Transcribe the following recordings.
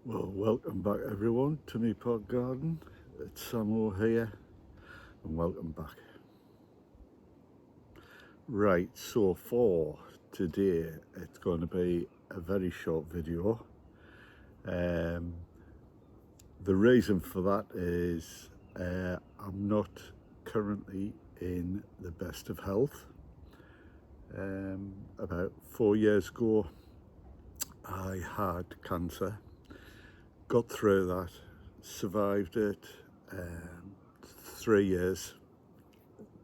Well, welcome back everyone to my pod garden. It's Sammo here and welcome back. Right, so for today it's going to be a very short video. The reason for that is I'm not currently in the best of health. About 4 years ago I had cancer. Got through that, survived it, 3 years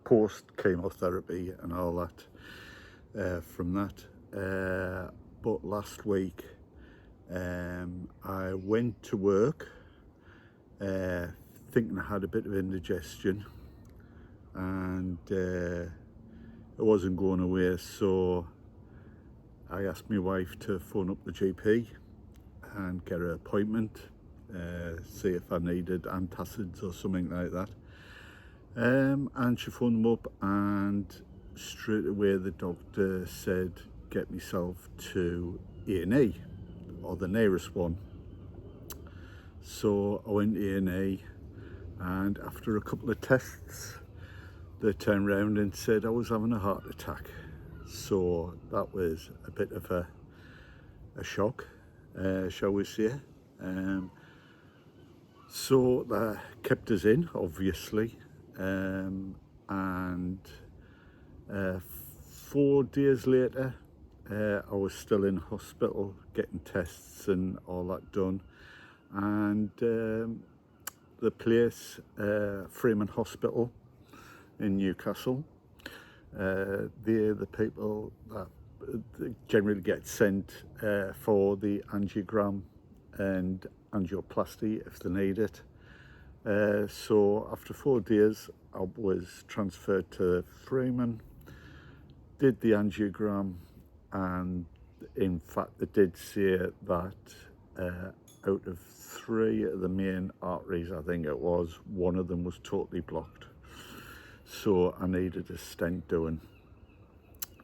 post chemotherapy and all that from that. But last week I went to work thinking I had a bit of indigestion and it wasn't going away, so I asked my wife to phone up the GP and get an appointment, see if I needed antacids or something like that. And she phoned them up and straight away the doctor said get myself to A&E or the nearest one. So I went to A&E and after a couple of tests they turned around and said I was having a heart attack. So that was a bit of a shock, shall we say. So they kept us in, obviously, and 4 days later I was still in hospital getting tests and all that done, and the place, Freeman Hospital in Newcastle, they're the people that generally get sent for the angiogram and angioplasty if they need it. So after 4 days I was transferred to Freeman, did the angiogram, and in fact they did say that out of 3 of the main arteries, I think it was, one of them was totally blocked, so I needed a stent doing.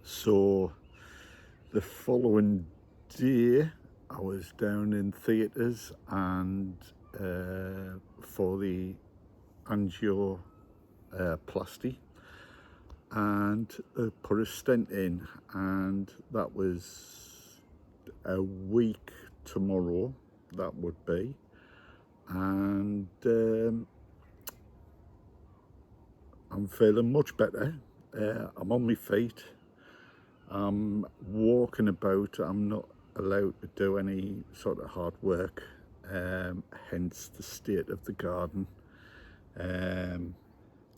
So the following day I was down in theatres and for the angioplasty, and put a stent in, and that was a week tomorrow, that would be. And I'm feeling much better. I'm on my feet, I'm walking about. I'm not allowed to do any sort of hard work, hence the state of the garden,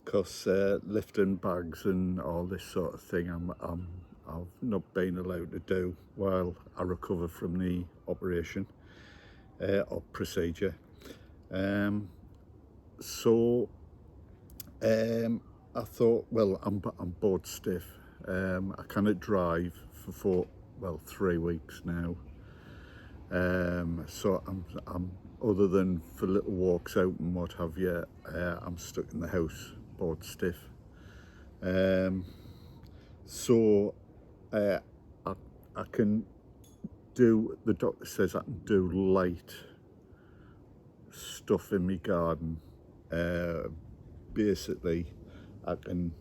because lifting bags and all this sort of thing I've not been allowed to do while I recover from the operation or procedure. So I thought, well, I'm bored stiff. I cannot drive for 3 weeks now. So I'm other than for little walks out and what have you, I'm stuck in the house, bored stiff. So I can do, the doctor says I can do light stuff in my garden. Basically I can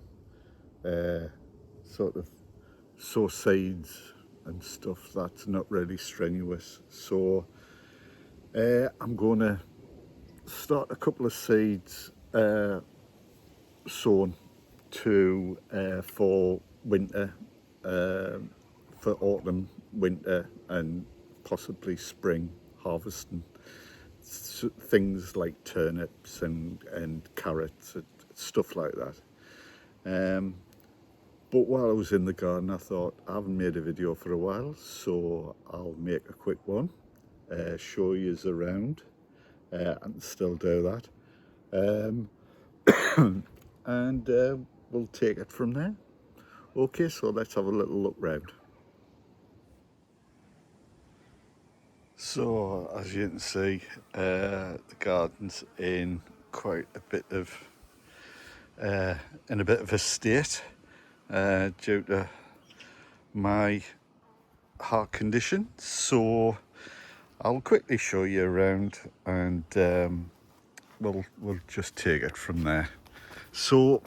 sort of sow seeds and stuff that's not really strenuous. So I'm going to start a couple of seeds sown to for winter, for autumn, winter and possibly spring harvesting. Things like turnips and carrots and stuff like that. But while I was in the garden I thought I haven't made a video for a while, so I'll make a quick one, show you around, and still do that, and we'll take it from there. Okay, so let's have a little look round. So as you can see, the garden's in quite a bit of in a bit of a state due to my heart condition. So I'll quickly show you around, and we'll just take it from there. So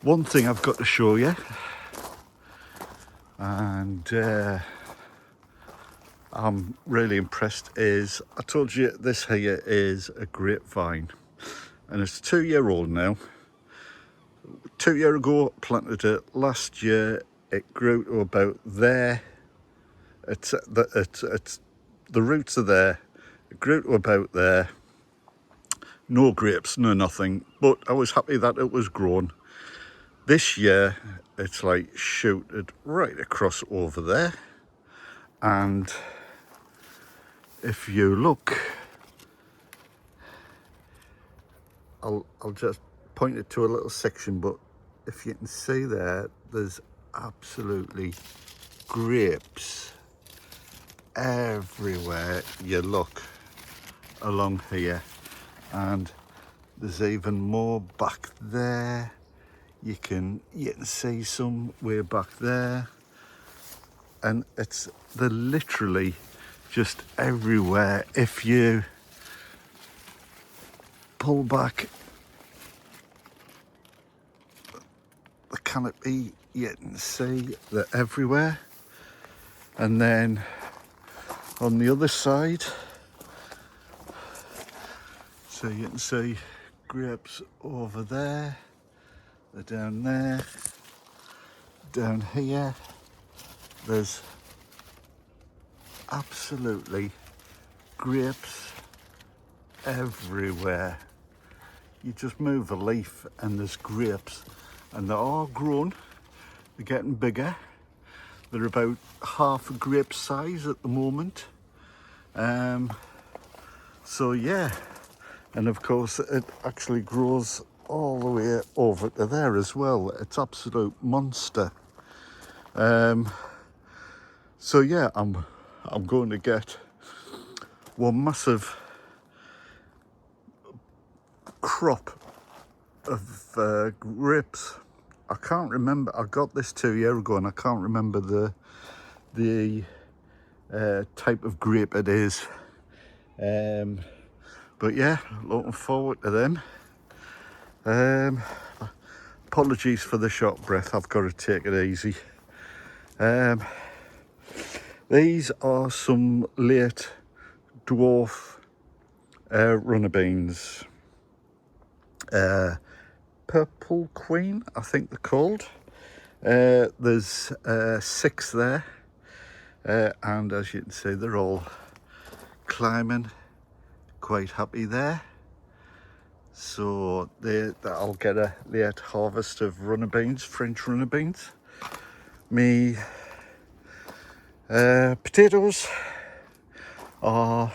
one thing I've got to show you, and I'm really impressed, is I told you this here is a grapevine, and it's 2-year-old now. 2 years ago planted it. Last year it grew to about there. It's the roots are there. It grew to about there. No grapes, no nothing, but I was happy that it was grown. This year it's like shooted right across over there, and if you look, I'll just point it to a little section, but if you can see there's absolutely grapes everywhere you look along here, and there's even more back there. You can see some way back there, and they're literally just everywhere. If you pull back the canopy, you can see they're everywhere. And then on the other side, so you can see grapes over there, they're down there, down here. There's absolutely grapes everywhere. You just move a leaf and there's grapes, and they're all grown, they're getting bigger. They're about half a grape size at the moment. So yeah, and of course it actually grows all the way over to there as well. It's absolute monster. So yeah, I'm going to get one massive crop of grapes. I can't remember. I got this 2 years ago, and I can't remember the type of grape it is. But yeah, looking forward to them. Apologies for the short breath. I've got to take it easy. These are some late dwarf runner beans. Purple Queen, I think they're called. There's 6 there, and as you can see, they're all climbing, quite happy there. So I'll get a late harvest of runner beans, French runner beans. Me potatoes are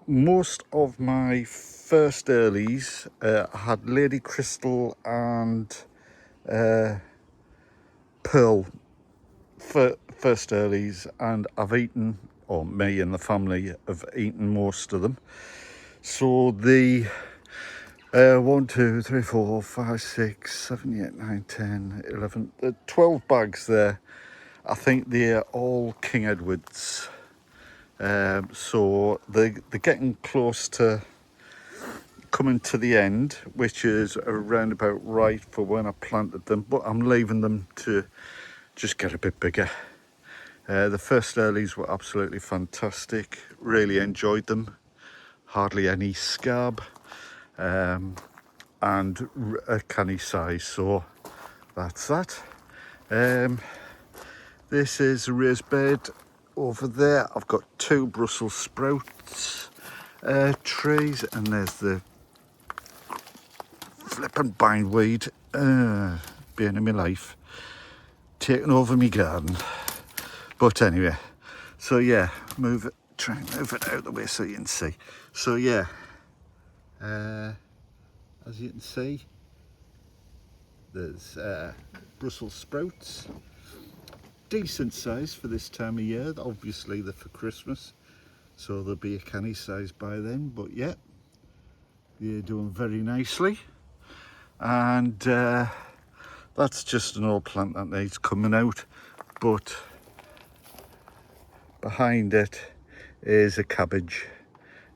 most of my first earlies. I had Lady Crystal and Pearl first earlies, and I've eaten, or me and the family have eaten most of them. So the 1, 2, 3, 4, 5, 6, 7, 8, 9, 10, 11, 12 bags there. I think they're all King Edwards. So they're getting close to coming to the end, which is around about right for when I planted them, but I'm leaving them to just get a bit bigger. The first earlies were absolutely fantastic, really enjoyed them, hardly any scab, and a canny size, so that's that. This is a raised bed over there. I've got 2 Brussels sprouts trees, and there's the flipping bindweed, being in my life, taking over my garden. But anyway, so yeah, try and move it out of the way so you can see. So yeah, as you can see, there's Brussels sprouts, decent size for this time of year. Obviously they're for Christmas, so there'll be a canny size by then, but yeah, they're doing very nicely. And that's just an old plant that needs coming out, but behind it is a cabbage,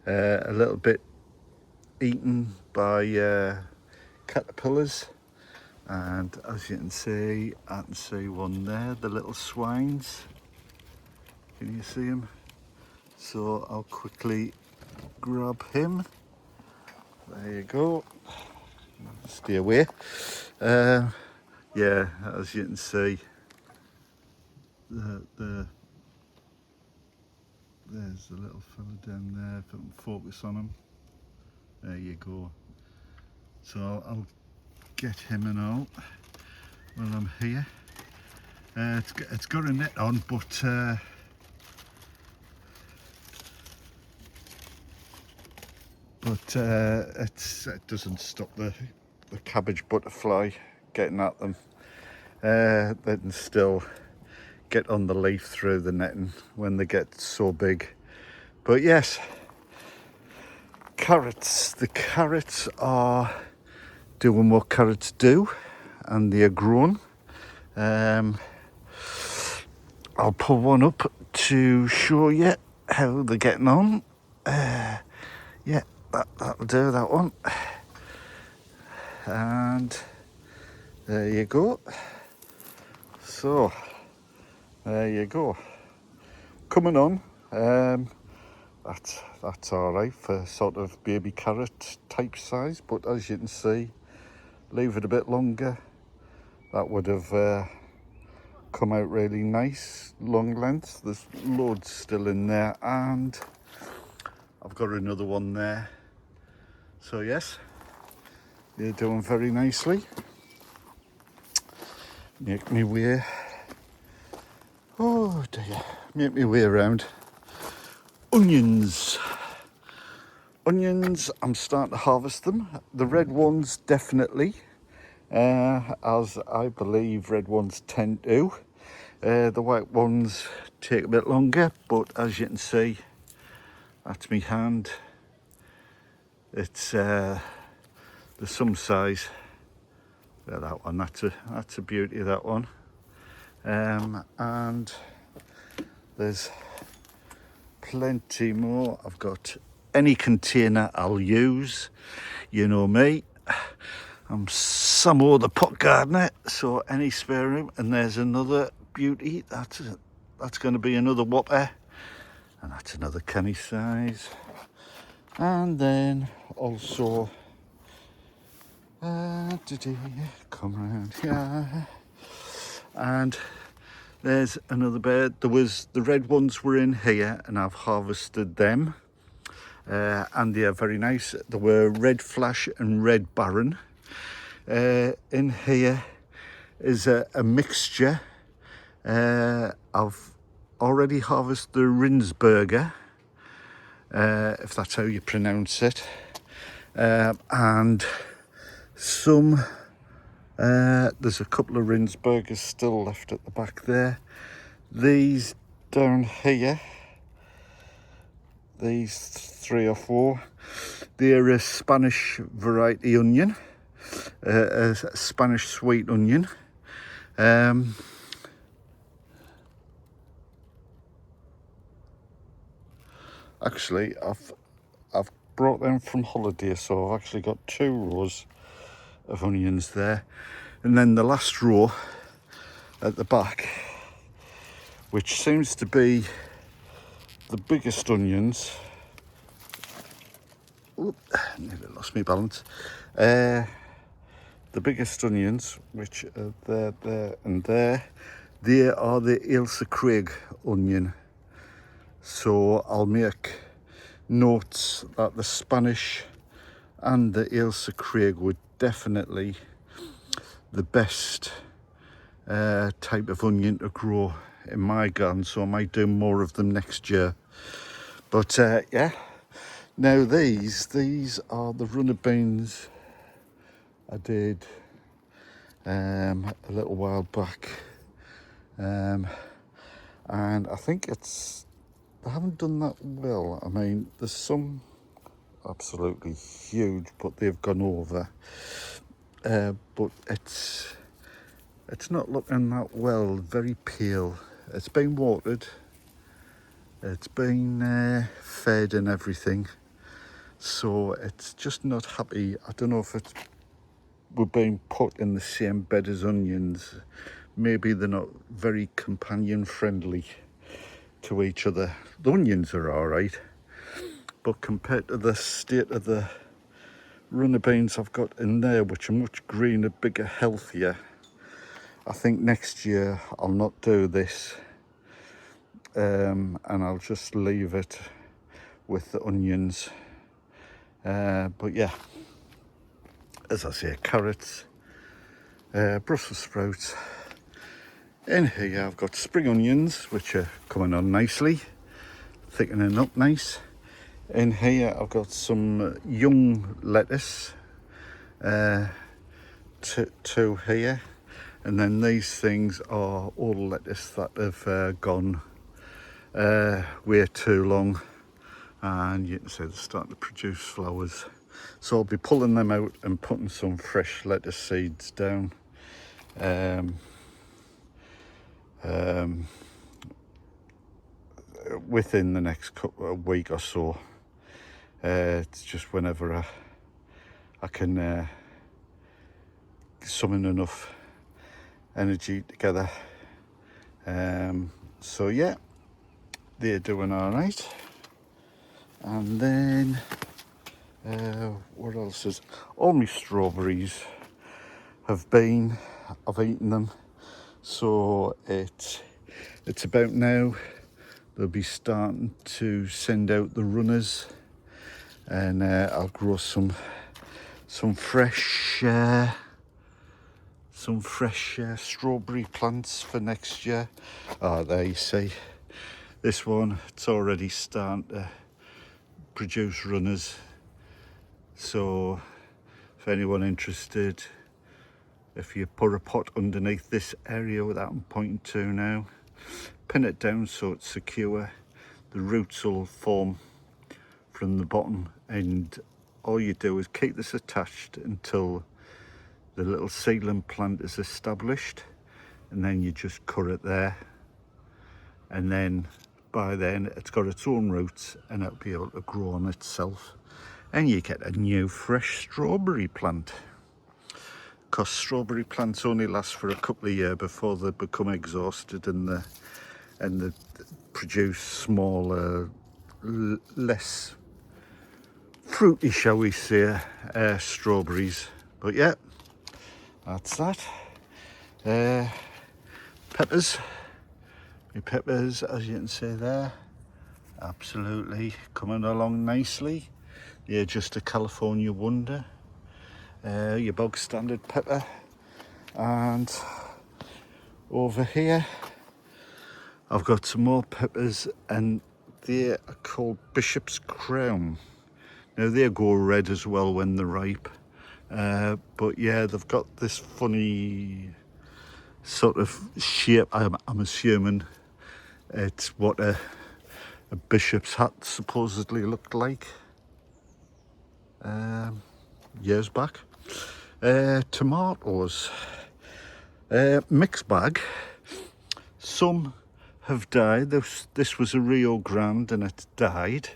a little bit eaten by caterpillars. And as you can see, I can see one there, the little swines. Can you see him? So I'll quickly grab him. There you go. Stay away. Yeah, as you can see, there's the little fella down there. If I can focus on him. There you go. So I'll get him and all while I'm here. It's got a net on, but it doesn't stop the cabbage butterfly getting at them. They can still get on the leaf through the netting when they get so big. But yes, carrots. The carrots are doing what carrots do, and they are grown. I'll pull one up to show you how they're getting on. Yeah, that'll do, that one. And there you go. So, there you go. Coming on. That's all right for sort of baby carrot type size, but as you can see, leave it a bit longer, that would have come out really nice, long length. There's loads still in there, and I've got another one there. So yes, they're doing very nicely. Make me way. Oh dear, make me way around. Onions. Onions, I'm starting to harvest them. The red ones definitely, as I believe red ones tend to. The white ones take a bit longer, but as you can see, that's my hand. It's there's some size. Yeah, that one, that's a beauty, that one. And there's plenty more. I've got any container I'll use. You know me, I'm Sammo the pot gardener, so any spare room. And there's another beauty. That's going to be another whopper, and that's another canny size. And then also, come around here, and there's another bed. The red ones were in here, and I've harvested them, and they are very nice. There were red flash and red baron. In here is a mixture. I've already harvested the Rinsberger, if that's how you pronounce it, and some. There's a couple of Rinsbergers still left at the back there. These down here, these 3 or 4, they're a Spanish variety onion, a Spanish sweet onion. Actually, I've brought them from holiday, so I've actually got 2 rows of onions there, and then the last row at the back, which seems to be the biggest onions. Oop, nearly lost my balance. The biggest onions, which are there, and there, they are the Ailsa Craig onion. So I'll make notes that the Spanish and the Ailsa Craig were definitely the best type of onion to grow in my garden, so I might do more of them next year. But yeah, now these are the runner beans I did a little while back, and I think I haven't done that well. I mean, there's some absolutely huge, but they've gone over. But it's not looking that well. Very pale. It's been watered, It's been fed and everything, so it's just not happy. I don't know if we're being put in the same bed as onions. Maybe they're not very companion friendly to each other. The onions are all right, but compared to the state of the runner beans I've got in there, which are much greener, bigger, healthier, I think next year I'll not do this, and I'll just leave it with the onions. But yeah, as I say, carrots, Brussels sprouts. In here I've got spring onions, which are coming on nicely, thickening up nice. In here I've got some young lettuce, two here, and then these things are old lettuce that have gone way too long, and you can see they're starting to produce flowers. So I'll be pulling them out and putting some fresh lettuce seeds down. Within the next week or so. It's just whenever I can summon enough energy together. So yeah, they're doing all right. And then what else is? All my strawberries I've eaten them. So it's about now. They'll be starting to send out the runners, and I'll grow some fresh strawberry plants for next year. Oh, there you see, this one, it's already starting to produce runners. So if anyone interested, if you put a pot underneath this area that I'm pointing to now, pin it down so it's secure, the roots will form from the bottom, and all you do is keep this attached until the little seedling plant is established, and then you just cut it there, and then by then it's got its own roots and it'll be able to grow on itself, and you get a new fresh strawberry plant. Because strawberry plants only last for a couple of years before they become exhausted and they produce smaller, less fruity, shall we say, strawberries. But yeah, that's that. Peppers. My peppers, as you can see there, absolutely coming along nicely. They're just a California wonder. Your bog standard pepper. And over here I've got some more peppers, and they are called Bishop's Crown. Now they go red as well when they're ripe, but yeah, they've got this funny sort of shape. I'm assuming it's what a bishop's hat supposedly looked like years back. Tomatoes, mixed bag. Some have died. This was a Rio Grande and it died.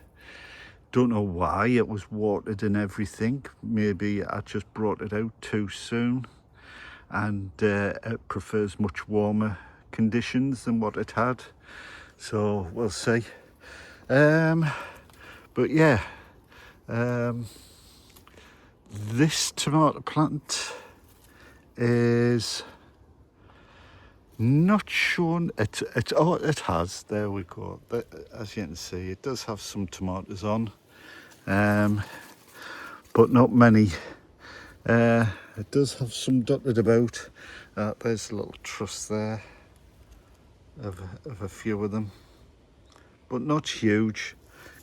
Don't know why. It was watered and everything. Maybe I just brought it out too soon, and it prefers much warmer conditions than what it had. So we'll see. But yeah, this tomato plant is not shown. Oh, it has. There we go. As you can see, it does have some tomatoes on, but not many. It does have some dotted about. There's a little truss there of a few of them, but not huge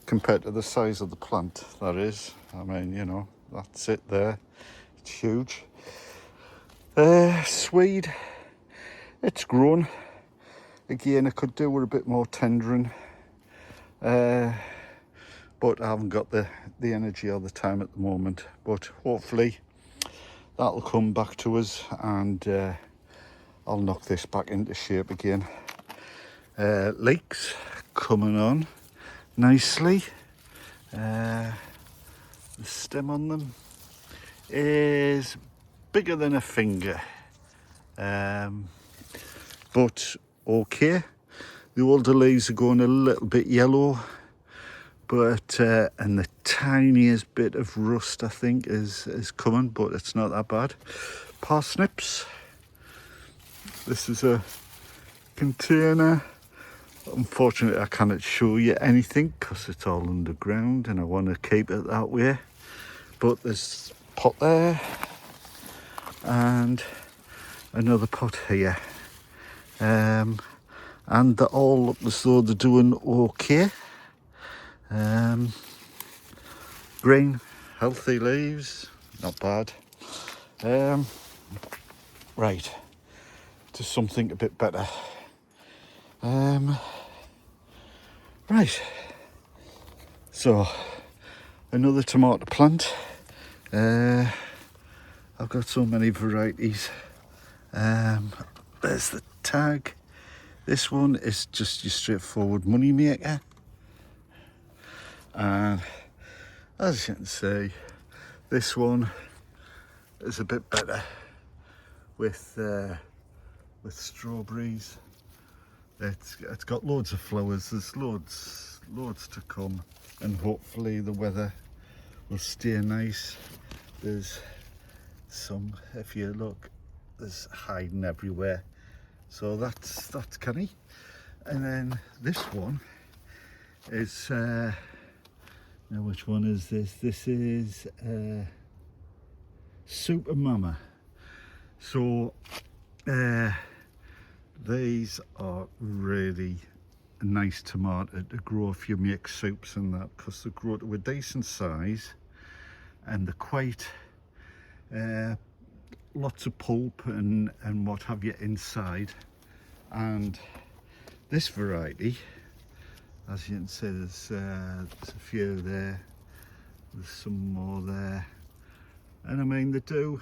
compared to the size of the plant. That is, I mean, you know, that's it there. It's huge. Swede, it's grown. Again, I could do with a bit more tendering, but I haven't got the energy or the time at the moment. But hopefully that'll come back to us, and I'll knock this back into shape again. leeks coming on nicely. The stem on them is bigger than a finger, but okay. The older leaves are going a little bit yellow, but and the tiniest bit of rust I think is coming, but it's not that bad. Parsnips. This is a container. Unfortunately, I cannot show you anything because it's all underground, and I want to keep it that way. But there's a pot there, and another pot here. And they all look as though they're doing okay. Green, healthy leaves, not bad. Right, to something a bit better. Right, so another tomato plant. I've got so many varieties. There's the tag. This one is just your straightforward money maker, and as you can see, this one is a bit better with strawberries. It's got loads of flowers. There's loads to come, and hopefully the weather will stay nice. There's some, if you look, there's hiding everywhere. So that's canny. And then this one is now which one is this? This is Super Mama. So these are really a nice tomato to grow if you make soups and that, because they grow to a decent size and they're quite lots of pulp and what have you inside. And this variety, as you can see, there's a few there, there's some more there, and I mean, they do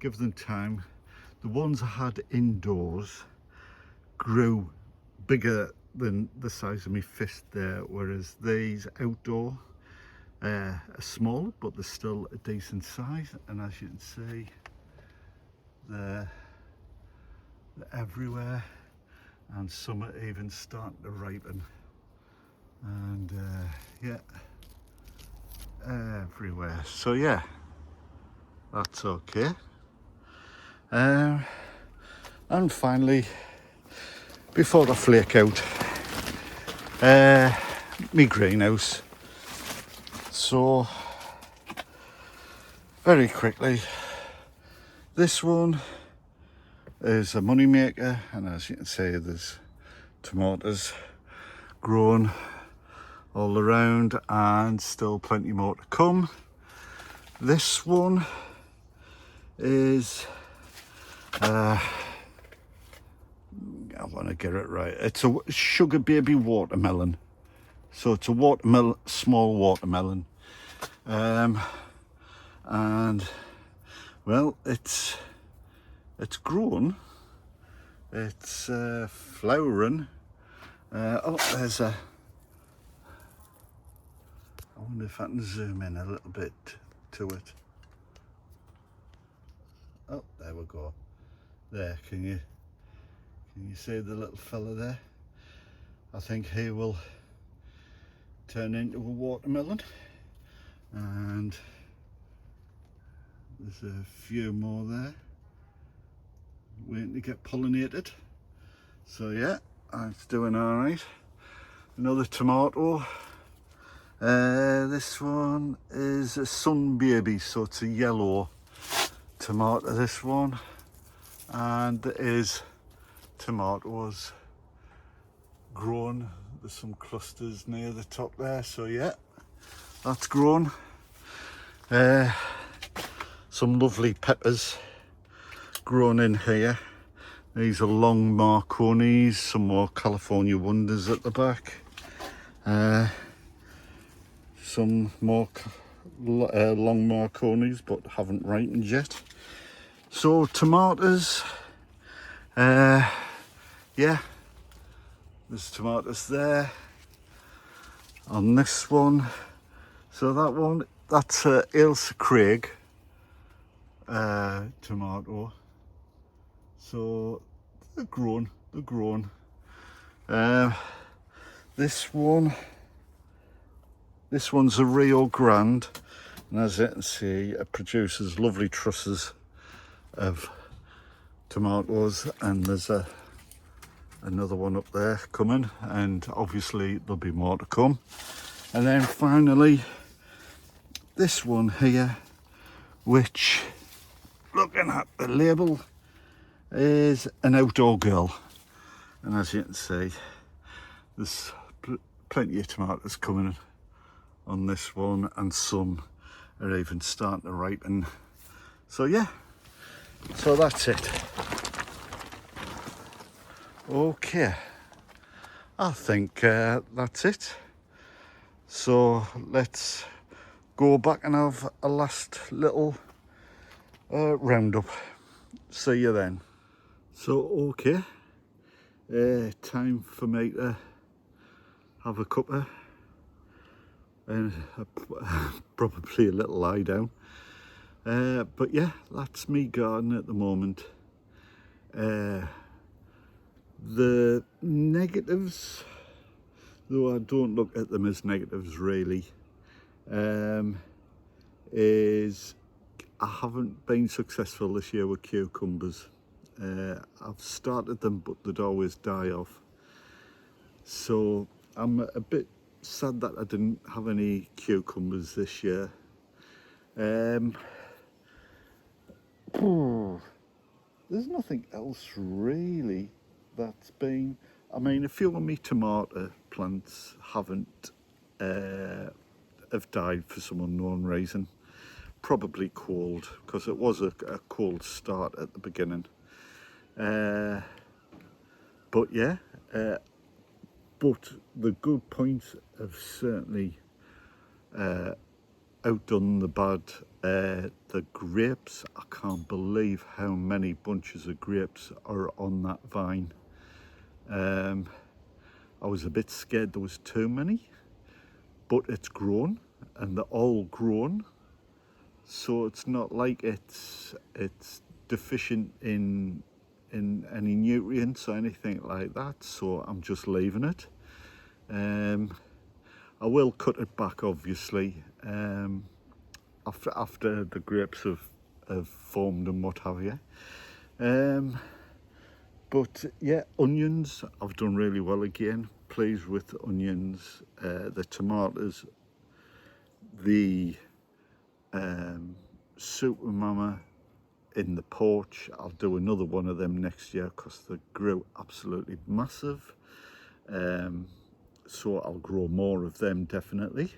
give them time. The ones I had indoors grew bigger than the size of my fist there, whereas these outdoor are small, but they're still a decent size. And as you can see, they're everywhere, and some are even starting to ripen. And yeah, everywhere. So yeah, that's okay. And finally, before I flake out, my greenhouse. So very quickly, this one is a money maker, and as you can see, there's tomatoes growing all around and still plenty more to come. This one is I want to get it right. It's a sugar baby watermelon. So it's a watermelon, small watermelon, and well, it's grown. It's flowering. Oh, there's a. I wonder if I can zoom in a little bit to it. Oh, there we go. There, can you see the little fella there? I think he will turn into a watermelon, and there's a few more there waiting to get pollinated. So yeah, it's doing all right. Another tomato. This one is a sun baby, so it's a yellow tomato, this one, and there is tomatoes grown. There's some clusters near the top there, so yeah, that's grown. Some lovely peppers grown in here. These are long Marconis, some more California Wonders at the back. Some more long Marconis, but haven't ripened yet. So tomatoes, yeah, There's tomatoes there. On this one, so that one, that's Ailsa Craig tomato. So they're grown. This one's a Rio Grande, and as you can see, it produces lovely trusses of tomatoes, and there's another one up there coming, and obviously there'll be more to come. And then finally this one here, which, looking at the label, is an outdoor girl, and as you can see, there's plenty of tomatoes coming on this one, and some are even starting to ripen. So yeah, so that's it. Okay, I think that's it. So let's go back and have a last little roundup. See you then. So okay, time for me to have a cuppa and probably a little lie down. But yeah, that's me garden at the moment. The negatives, though I don't look at them as negatives really, is I haven't been successful this year with cucumbers. I've started them, but they'd always die off. So I'm a bit sad that I didn't have any cucumbers this year. There's nothing else really that's been, I mean, a few of my tomato plants haven't have died for some unknown reason. Probably cold, because it was a cold start at the beginning. But yeah, but the good points have certainly outdone the bad. The grapes, I can't believe how many bunches of grapes are on that vine. I was a bit scared there was too many, but it's grown, and they're all grown, so it's not like it's deficient in any nutrients or anything like that, so I'm just leaving it. I will cut it back obviously after the grapes have formed and what have you. But yeah, onions, I've done really well again. Pleased with the onions, the tomatoes, the Super Mama in the porch. I'll do another one of them next year because they grew absolutely massive. So I'll grow more of them definitely.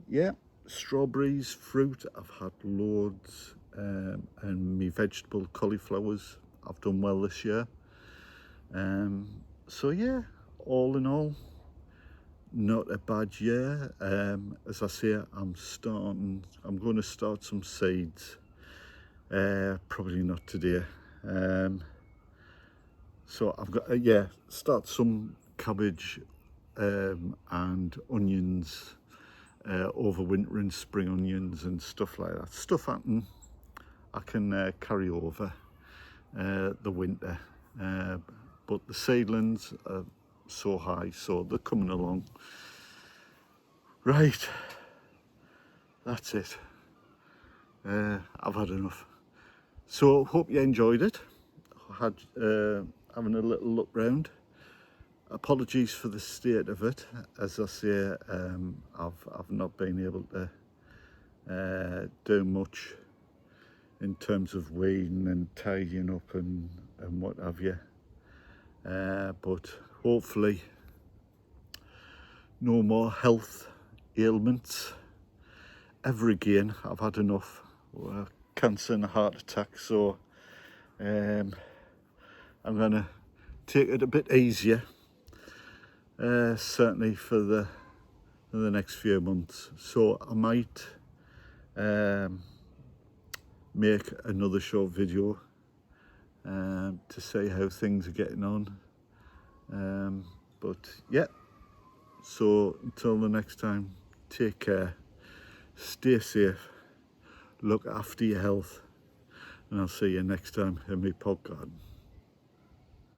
Yeah, strawberries, fruit, I've had loads, and me vegetable cauliflowers, I've done well this year. So yeah, all in all, not a bad year. As I say, I'm going to start some seeds, probably not today. So I've got, yeah, start some cabbage and onions, overwintering spring onions and stuff like that. Stuff I can carry over the winter. But the seedlings are so high, so they're coming along. Right, that's it. I've had enough. So hope you enjoyed it. I had having a little look round. Apologies for the state of it. As I say, I've not been able to do much in terms of weeding and tidying up and what have you. But hopefully no more health ailments ever again. I've had enough. Cancer and a heart attack, so I'm gonna take it a bit easier, certainly for the next few months. So I might make another short video to see how things are getting on. But yeah, so until the next time, take care, stay safe, look after your health, and I'll see you next time in my pod garden.